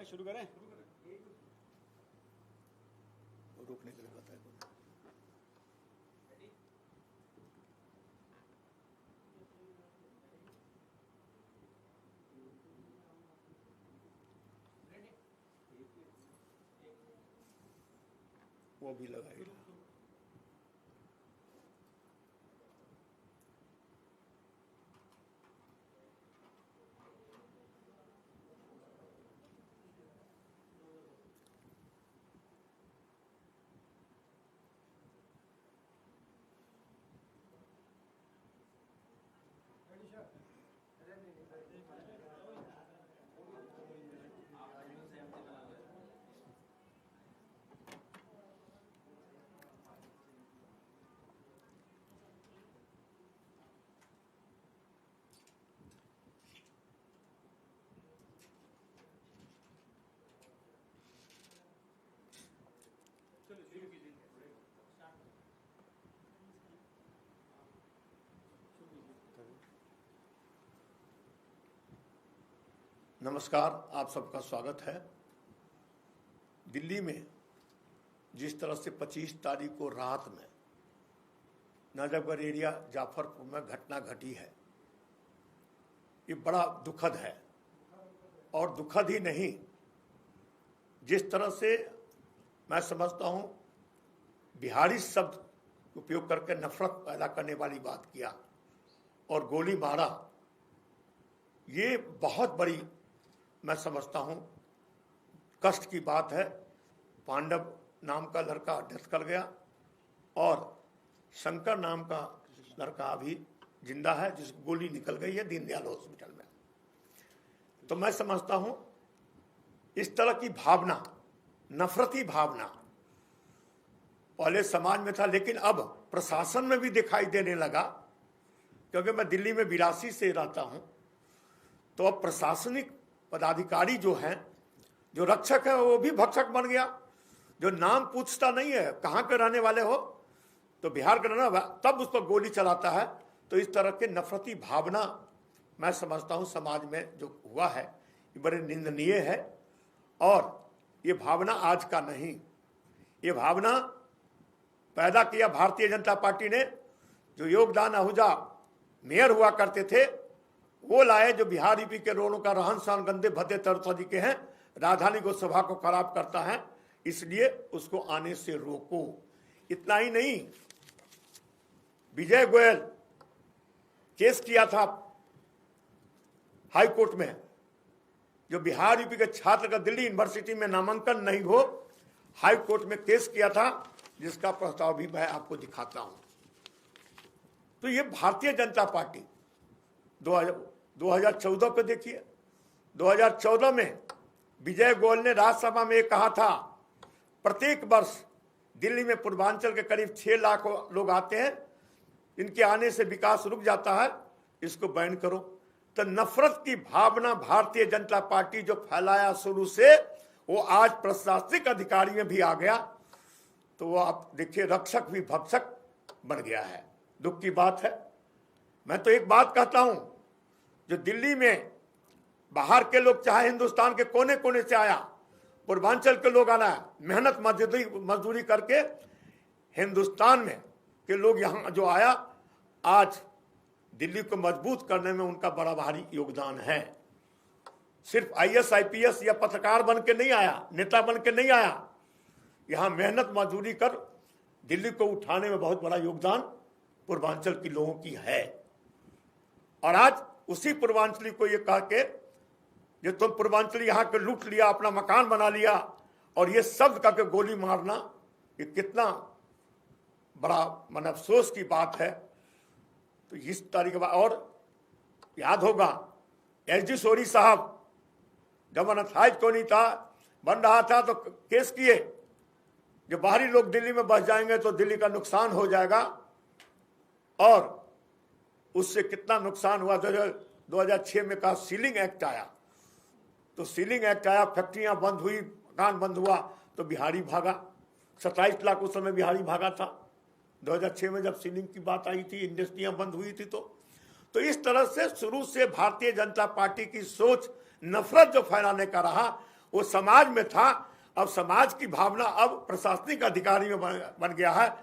भाई शुरू करें। रोकने के लिए बताया वो भी लगाएगा। नमस्कार, आप सबका स्वागत है। दिल्ली में जिस तरह से 25 तारीख को रात में नजफगढ़ एरिया जाफरपुर में घटना घटी है, ये बड़ा दुखद है। और दुखद ही नहीं, जिस तरह से मैं समझता हूँ बिहारी शब्द उपयोग करके नफरत पैदा करने वाली बात किया और गोली मारा, ये बहुत बड़ी मैं समझता हूँ कष्ट की बात है। पांडव नाम का लड़का डेथ कर गया और शंकर नाम का लड़का अभी जिंदा है, जिसको गोली निकल गई है दीनदयाल हॉस्पिटल में। तो मैं समझता हूँ इस तरह की भावना, नफरती भावना पहले समाज में था, लेकिन अब प्रशासन में भी दिखाई देने लगा। क्योंकि मैं दिल्ली में 82 से रहता हूँ, तो अब प्रशासनिक पदाधिकारी जो हैं, जो रक्षक है, वो भी भक्षक बन गया। जो नाम पूछता नहीं है कहाँ के रहने वाले हो, तो बिहार का रहना, तब उस पर गोली चलाता है। तो इस तरह के नफरती भावना मैं समझता हूँ समाज में जो हुआ है ये बड़े निंदनीय है। और ये भावना आज का नहीं, ये भावना पैदा किया भारतीय जनता पार्टी ने। जो योगदान आहूजा मेयर हुआ करते थे वो लाए, जो बिहार यूपी के रोडों का रहन सहन गंदे भद्दे तरीके के हैं, राजधानी को सभा को खराब करता है, इसलिए उसको आने से रोको। इतना ही नहीं, विजय गोयल केस किया था हाई कोर्ट में, जो बिहार यूपी के छात्र का दिल्ली यूनिवर्सिटी में नामांकन नहीं हो, हाई कोर्ट में केस किया था, जिसका प्रस्ताव भी मैं आपको दिखाता हूं। तो ये भारतीय जनता पार्टी 2014 पे देखिए, 2014 में विजय गोयल ने राज्यसभा में कहा था प्रत्येक वर्ष दिल्ली में पूर्वांचल के करीब 6 लाख लोग आते हैं, इनके आने से विकास रुक जाता है, इसको बैन करो। तो नफरत की भावना भारतीय जनता पार्टी जो फैलाया शुरू से, वो आज प्रशासनिक अधिकारी में भी आ गया। तो वो आप देखिए रक्षक भी भक्षक बन गया है, दुख की बात है। मैं तो एक बात कहता हूं, जो दिल्ली में बाहर के लोग, चाहे हिंदुस्तान के कोने कोने से आया, पूर्वांचल के लोग आना है, मेहनत मजदूरी करके हिंदुस्तान में के लोग यहाँ जो आया, आज दिल्ली को मजबूत करने में उनका बड़ा भारी योगदान है। सिर्फ IAS IPS या पत्रकार बन के नहीं आया, नेता बन के नहीं आया, यहाँ मेहनत मजदूरी कर दिल्ली को उठाने में बहुत बड़ा योगदान पूर्वांचल के लोगों की है। और आज उसी पूर्वांचली को ये कह के, जो तुम पूर्वांचली यहाँ के लूट लिया, अपना मकान बना लिया, और ये शब्द का के गोली मारना, ये कितना बड़ा मन अफसोस की बात है। तो इस तारीख के और याद होगा SG सोरी साहब जब अनाथाइज को नहीं था, बन रहा था, तो केस किए, जो बाहरी लोग दिल्ली में बस जाएंगे तो दिल्ली का नुकसान हो जाएगा। और उससे कितना नुकसान हुआ। 2006 में कहा सीलिंग एक्ट आया, तो सीलिंग एक्ट आया, फैक्ट्रियां बंद हुई, मकान बंद हुआ, तो बिहारी भागा। 27 लाख उस समय बिहारी भागा था 2006 में, जब सीलिंग की बात आई थी, इंडस्ट्रियां बंद हुई थी। तो इस तरह से शुरू से भारतीय जनता पार्टी की सोच नफरत जो फैलाने का रहा, वो समाज में था, अब समाज की भावना अब प्रशासनिक अधिकारी में बन गया है,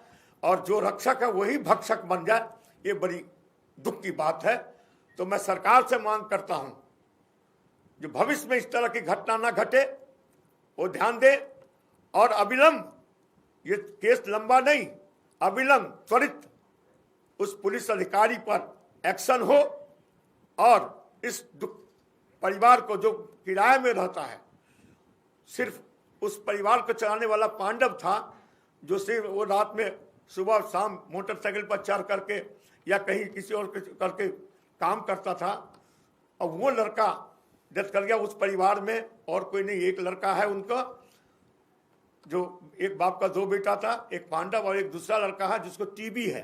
और जो रक्षक है वही भक्षक बन जाए, ये बड़ी दुख की बात है। तो मैं सरकार से मांग करता हूं, जो भविष्य में इस तरह की घटना ना घटे वो ध्यान दे, और अविलंब, ये केस लंबा नहीं, अविलंब त्वरित उस पुलिस अधिकारी पर एक्शन हो, और इस परिवार को जो किराए में रहता है, सिर्फ उस परिवार को चलाने वाला पांडव था, जो सिर्फ वो रात में सुबह शाम मोटरसाइकिल पर चढ़ करके या कहीं किसी और करके काम करता था, और वो लड़का डेथ कर गया उस परिवार में, और कोई नहीं, एक लड़का है उनका, जो एक बाप का 2 बेटा था, एक पांडव और एक दूसरा लड़का है जिसको टीबी है।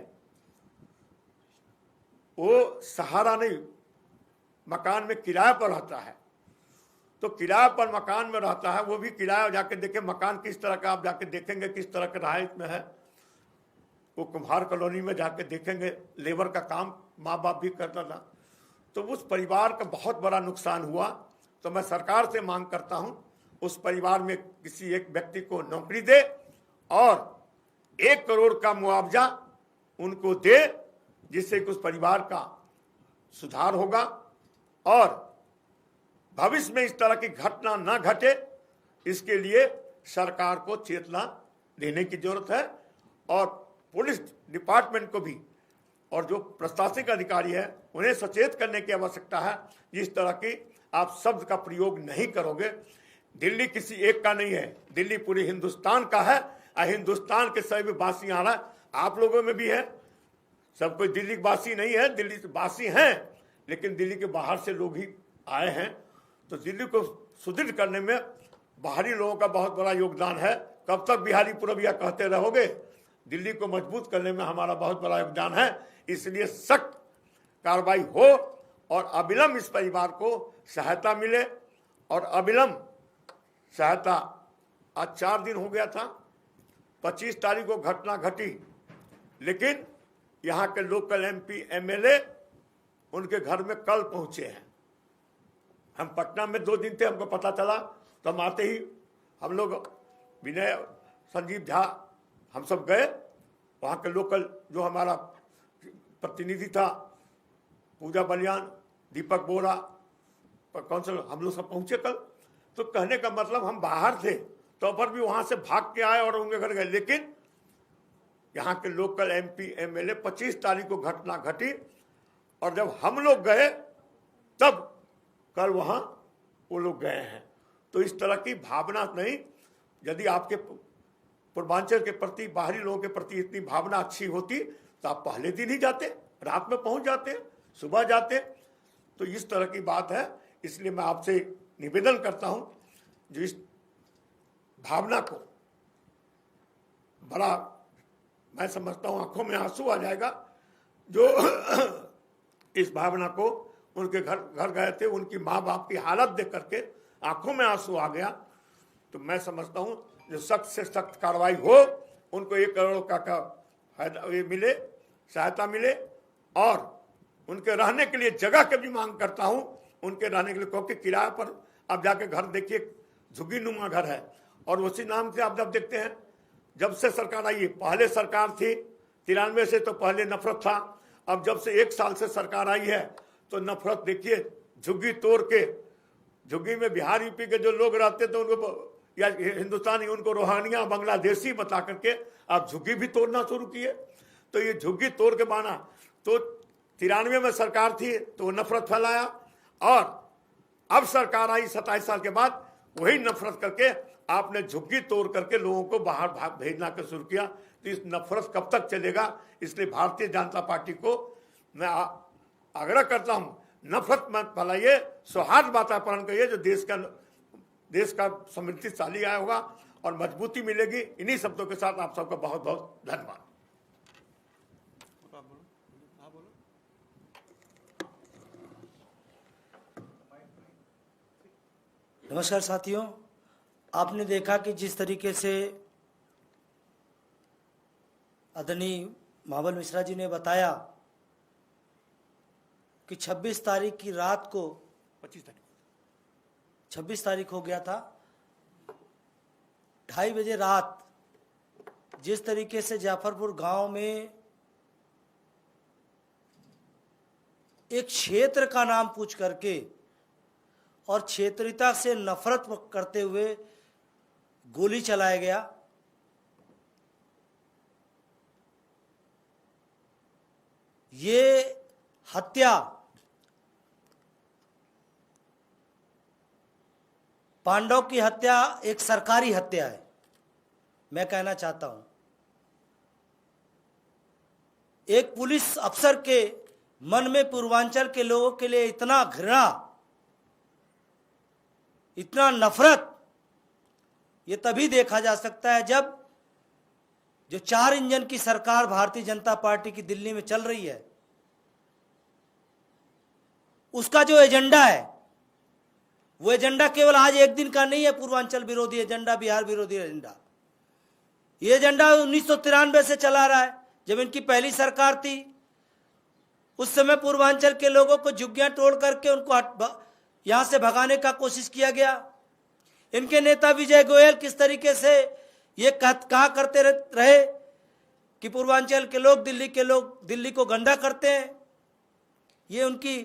वो सहारा नहीं, मकान में किराए पर रहता है, तो किराए पर मकान में रहता है, वो भी किराया जाके देखे मकान किस तरह का, आप जाके देखेंगे किस तरह का रहायश में है, वो कुम्हार कॉलोनी में जाके देखेंगे, लेबर का काम माँ बाप भी करता था। तो उस परिवार का बहुत बड़ा नुकसान हुआ। तो मैं सरकार से मांग करता हूं, उस परिवार में किसी एक व्यक्ति को नौकरी दे और 1 करोड़ का मुआवजा उनको दे, जिससे कि उस परिवार का सुधार होगा, और भविष्य में इस तरह की घटना न घटे, इसके लिए सरकार को चेतना देने की जरूरत है, और पुलिस डिपार्टमेंट को भी, और जो प्रशासनिक अधिकारी है उन्हें सचेत करने की आवश्यकता है। इस तरह की आप शब्द का प्रयोग नहीं करोगे। दिल्ली किसी एक का नहीं है, दिल्ली पूरे हिंदुस्तान का है, और हिंदुस्तान के सभी वासी आ रहा है, आप लोगों में भी है। सब कोई दिल्ली वासी नहीं है, दिल्ली वासी हैं, लेकिन दिल्ली के बाहर से लोग ही आए हैं। तो दिल्ली को सुदृढ़ करने में बाहरी लोगों का बहुत बड़ा योगदान है। कब तक बिहारी पूर्विया कहते रहोगे? दिल्ली को मजबूत करने में हमारा बहुत बड़ा योगदान है। इसलिए सख्त कार्रवाई हो, और अविलंब इस परिवार को सहायता मिले, और अविलंब सहायता। आज 4 दिन हो गया था, 25 तारीख को घटना घटी, लेकिन यहाँ के लोकल MP MLA उनके घर में कल पहुंचे हैं। हम पटना में 2 दिन थे, हमको पता चला, तो हम आते ही हम लोग विनय, संजीव झा, हम सब गए। वहाँ के लोकल जो हमारा प्रतिनिधि था, पूजा बलियान, दीपक बोरा, काउंसिलर, हम लोग सब पहुँचे कल। तो कहने का मतलब हम बाहर थे तो पर भी वहाँ से भाग के आए और उनके घर गए, लेकिन यहाँ के लोकल MP MLA 25 तारीख को घटना घटी, और जब हम लोग गए तब कल वहाँ वो लोग गए हैं। तो इस तरह की भावना नहीं, यदि आपके पूर्वांचल के प्रति, बाहरी लोगों के प्रति इतनी भावना अच्छी होती तो आप पहले दिन ही जाते, रात में पहुंच जाते, सुबह जाते। तो इस तरह की बात है। इसलिए मैं आपसे निवेदन करता हूं, जो इस भावना को बड़ा, मैं समझता हूं आंखों में आंसू आ जाएगा, जो इस भावना को, उनके घर गए थे, उनकी माँ बाप की हालत देख करके आंखों में आंसू आ गया। तो मैं समझता हूं जो सख्त से सख्त कार्रवाई हो, उनको 1 करोड़ का मिले, सहायता मिले, और उनके रहने के लिए जगह की भी मांग करता हूं। उनके रहने के लिए, क्योंकि किराए पर आप जाके घर देखिए, झुग्गी नुमा घर है, और उसी नाम से आप जब देखते हैं, जब से सरकार आई है, पहले सरकार थी 93 से, तो पहले नफरत था। अब जब से 1 साल से सरकार आई है तो नफरत देखिए, झुग्गी तोड़ के, झुग्गी में बिहार यूपी के जो लोग रहते थे उनको, या हिंदुस्तानी, उनको रोहानिया बांग्लादेशी बता करके आप झुग्गी भी तोड़ना शुरू किए। तो ये झुग्गी तोड़ के माना, तो 93 में सरकार थी तो नफरत फैलाया, और अब सरकार आई 27 साल के बाद, वही नफरत करके आपने झुग्गी तोड़ करके लोगों को बाहर भेजना का शुरू किया। तो इस नफरत कब तक चलेगा? इसलिए भारतीय जनता पार्टी को मैं आग्रह करता हूं, नफरत मत फैलाइए, सौहार्द वातावरण करिए, जो देश का समृद्धिशाली आया होगा और मजबूती मिलेगी। इन्हीं शब्दों के साथ आप सबका बहुत बहुत धन्यवाद। नमस्कार साथियों, आपने देखा कि जिस तरीके से आदरणीय महाबल मिश्रा जी ने बताया कि 26 तारीख की रात को 26 तारीख हो गया था, 2:30 बजे रात जिस तरीके से जाफरपुर गांव में एक क्षेत्र का नाम पूछ करके और क्षेत्रीयता से नफरत करते हुए गोली चलाया गया, ये हत्या पांडव की हत्या एक सरकारी हत्या है। मैं कहना चाहता हूं, एक पुलिस अफसर के मन में पूर्वांचल के लोगों के लिए इतना घृणा, इतना नफरत, ये तभी देखा जा सकता है जब जो 4 इंजन की सरकार भारतीय जनता पार्टी की दिल्ली में चल रही है, उसका जो एजेंडा है वो एजेंडा केवल आज एक दिन का नहीं है। पूर्वांचल विरोधी एजेंडा, बिहार विरोधी एजेंडा, ये एजेंडा 1993 से चला रहा है। जब इनकी पहली सरकार थी उस समय पूर्वांचल के लोगों को झुग्गियां तोड़ करके उनको यहां से भगाने का कोशिश किया गया। इनके नेता विजय गोयल किस तरीके से ये कहा करते रहे कि पूर्वांचल के लोग दिल्ली को गंदा करते हैं। ये उनकी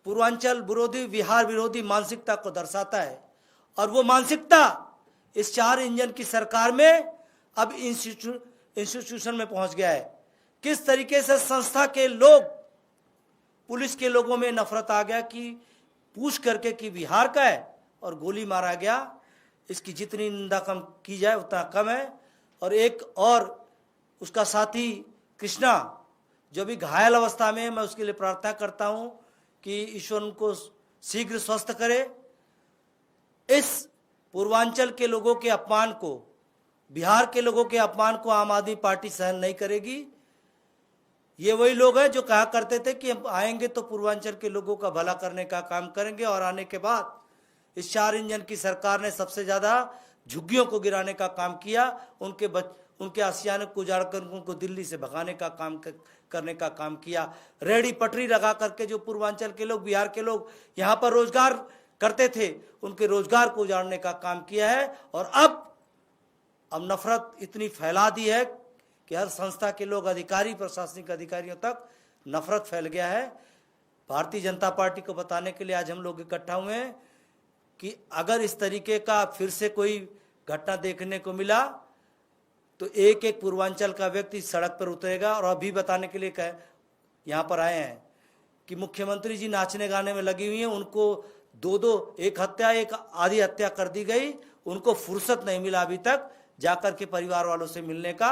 पूर्वांचल विरोधी, बिहार विरोधी मानसिकता को दर्शाता है। और वो मानसिकता इस 4 इंजन की सरकार में अब इंस्टीट्यूशन में पहुंच गया है। किस तरीके से संस्था के लोग, पुलिस के लोगों में नफरत आ गया कि पूछ करके कि बिहार का है और गोली मारा गया। इसकी जितनी निंदा कम की जाए उतना कम है। और एक और उसका साथी कृष्णा जो भी घायल अवस्था में है, मैं उसके लिए प्रार्थना करता हूं कि ईश्वर उनको शीघ्र स्वस्थ करे। इस पूर्वांचल के लोगों के अपमान को, बिहार के लोगों के अपमान को आम आदमी पार्टी सहन नहीं करेगी। ये वही लोग हैं जो कहा करते थे कि हम आएंगे तो पूर्वांचल के लोगों का भला करने का काम करेंगे, और आने के बाद इस 4 इंजन की सरकार ने सबसे ज़्यादा झुग्गियों को गिराने का काम किया। उनके आशियाने को उजाड़ कर उनको दिल्ली से भगाने का काम करने का काम किया। रेहड़ी पटरी लगा करके जो पूर्वांचल के लोग, बिहार के लोग यहाँ पर रोजगार करते थे, उनके रोजगार को उजाड़ने का काम किया है। और अब नफरत इतनी फैला दी है कि हर संस्था के लोग, अधिकारी, प्रशासनिक अधिकारियों तक नफरत फैल गया है। भारतीय जनता पार्टी को बताने के लिए आज हम लोग इकट्ठा हुए हैं कि अगर इस तरीके का फिर से कोई घटना देखने को मिला तो एक एक पूर्वांचल का व्यक्ति सड़क पर उतरेगा। और अभी बताने के लिए यहाँ पर आए हैं कि मुख्यमंत्री जी नाचने गाने में लगी हुई हैं, उनको दो एक हत्या, एक आधी हत्या कर दी गई, उनको फुर्सत नहीं मिला अभी तक जाकर के परिवार वालों से मिलने का।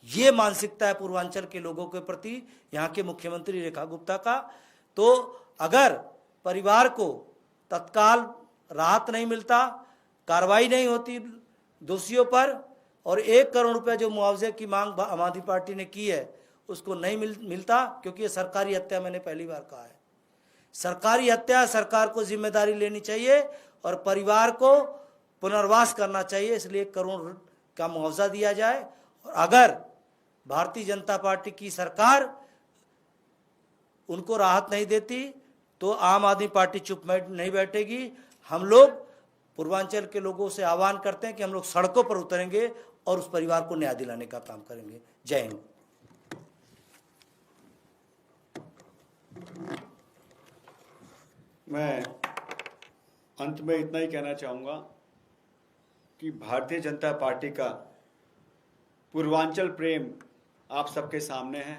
ये मानसिकता है पूर्वांचल के लोगों के प्रति यहाँ के मुख्यमंत्री रेखा गुप्ता का। तो अगर परिवार को तत्काल राहत नहीं मिलता, कार्रवाई नहीं होती दोषियों पर, और 1 करोड़ रुपए जो मुआवजे की मांग आम आदमी पार्टी ने की है उसको नहीं मिलता, क्योंकि ये सरकारी हत्या, मैंने पहली बार कहा है, सरकारी हत्या, सरकार को जिम्मेदारी लेनी चाहिए और परिवार को पुनर्वास करना चाहिए। इसलिए 1 करोड़ का मुआवजा दिया जाए। और अगर भारतीय जनता पार्टी की सरकार उनको राहत नहीं देती तो आम आदमी पार्टी चुप नहीं बैठेगी। हम लोग पूर्वांचल के लोगों से आह्वान करते हैं कि हम लोग सड़कों पर उतरेंगे और उस परिवार को न्याय दिलाने का काम करेंगे। जय हिंद। मैं अंत में इतना ही कहना चाहूँगा कि भारतीय जनता पार्टी का पूर्वांचल प्रेम आप सबके सामने है।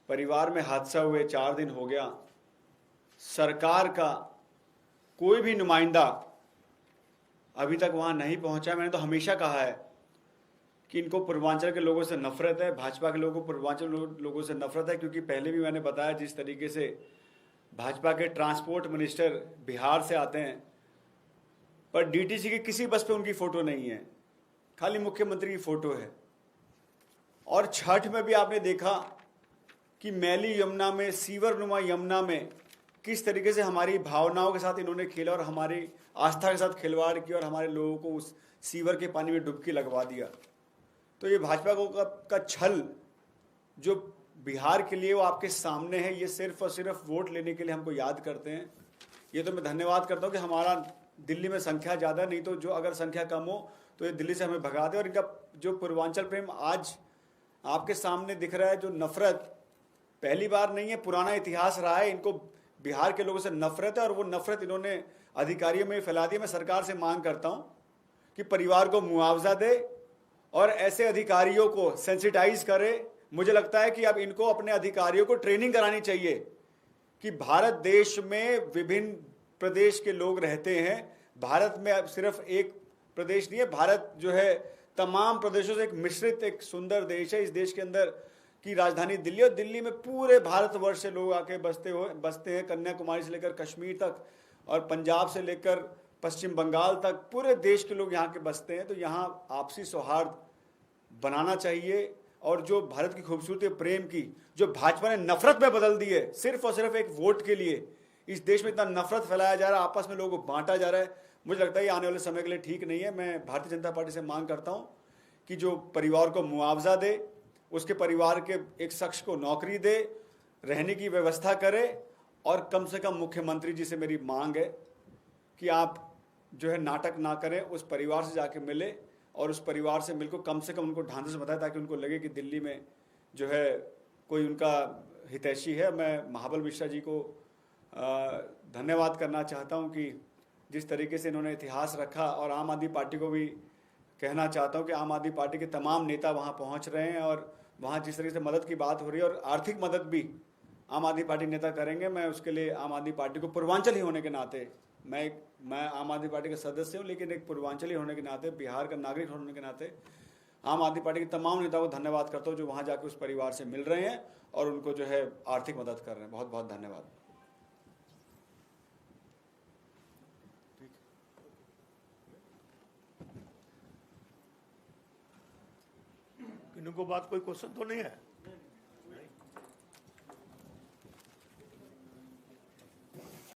परिवार में हादसा हुए 4 दिन हो गया, सरकार का कोई भी नुमाइंदा अभी तक वहाँ नहीं पहुँचा। मैंने तो हमेशा कहा है कि इनको पूर्वांचल के लोगों से नफरत है, भाजपा के लोगों को पूर्वांचल लोगों से नफरत है, क्योंकि पहले भी मैंने बताया जिस तरीके से भाजपा के ट्रांसपोर्ट मिनिस्टर बिहार से आते हैं पर डीटीसी की किसी बस पे उनकी फ़ोटो नहीं है, खाली मुख्यमंत्री की फ़ोटो है। और छठ में भी आपने देखा कि मैली यमुना में, सीवर नुमा यमुना में किस तरीके से हमारी भावनाओं के साथ इन्होंने खेला और हमारी आस्था के साथ खिलवाड़ किया और हमारे लोगों को उस सीवर के पानी में डुबकी लगवा दिया। तो ये भाजपा का छल जो बिहार के लिए वो आपके सामने है, ये सिर्फ और सिर्फ वोट लेने के लिए हमको याद करते हैं। ये तो मैं धन्यवाद करता हूँ कि हमारा दिल्ली में संख्या ज़्यादा, नहीं तो जो अगर संख्या कम हो तो ये दिल्ली से हमें भगा दे। और इनका जो पूर्वांचल प्रेम आज आपके सामने दिख रहा है, जो नफरत पहली बार नहीं है, पुराना इतिहास रहा है। इनको बिहार के लोगों से नफरत है और वो नफरत इन्होंने अधिकारियों में फैला दी। मैं सरकार से मांग करता हूं कि परिवार को मुआवजा दे और ऐसे अधिकारियों को सेंसिटाइज करे। मुझे लगता है कि अब इनको अपने अधिकारियों को ट्रेनिंग करानी चाहिए कि भारत देश में विभिन्न प्रदेश के लोग रहते हैं। भारत में अब सिर्फ एक प्रदेश नहीं है, भारत जो है तमाम प्रदेशों से एक मिश्रित एक सुंदर देश है। इस देश के अंदर की राजधानी दिल्ली, और दिल्ली में पूरे भारतवर्ष से लोग आके बसते हैं, कन्याकुमारी से लेकर कश्मीर तक और पंजाब से लेकर पश्चिम बंगाल तक पूरे देश के लोग यहाँ के बसते हैं। तो यहाँ आपसी सौहार्द बनाना चाहिए। और जो भारत की खूबसूरती प्रेम की जो भाजपा ने नफरत में बदल दी है, सिर्फ और सिर्फ एक वोट के लिए इस देश में इतना नफरत फैलाया जा रहा है, आपस में लोगों को बांटा जा रहा है, मुझे लगता है ये आने वाले समय के लिए ठीक नहीं है। मैं भारतीय जनता पार्टी से मांग करता हूं कि जो परिवार को मुआवजा दे, उसके परिवार के एक शख्स को नौकरी दे, रहने की व्यवस्था करे, और कम से कम मुख्यमंत्री जी से मेरी मांग है कि आप जो है नाटक ना करें, उस परिवार से जाके मिले और उस परिवार से मिलकर कम से कम उनको ढांढस से बताएं, ताकि उनको लगे कि दिल्ली में जो है कोई उनका हितैषी है। मैं महाबल मिश्रा जी को धन्यवाद करना चाहता हूं कि जिस तरीके से इन्होंने इतिहास रखा, और आम आदमी पार्टी को भी कहना चाहता हूं कि आम आदमी पार्टी के तमाम नेता वहां पहुंच रहे हैं और वहां जिस तरीके से मदद की बात हो रही है और आर्थिक मदद भी आम आदमी पार्टी नेता करेंगे। मैं उसके लिए आम आदमी पार्टी को पूर्वांचल ही होने के नाते, मैं आम आदमी पार्टी का सदस्य हूं, लेकिन एक पूर्वांचली होने के नाते, बिहार का नागरिक होने के नाते आम आदमी पार्टी के तमाम नेताओं को धन्यवाद करता हूं जो वहां जाकर उस परिवार से मिल रहे हैं और उनको जो है आर्थिक मदद कर रहे हैं। बहुत बहुत धन्यवाद। इनको बात कोई क्वेश्चन तो नहीं है?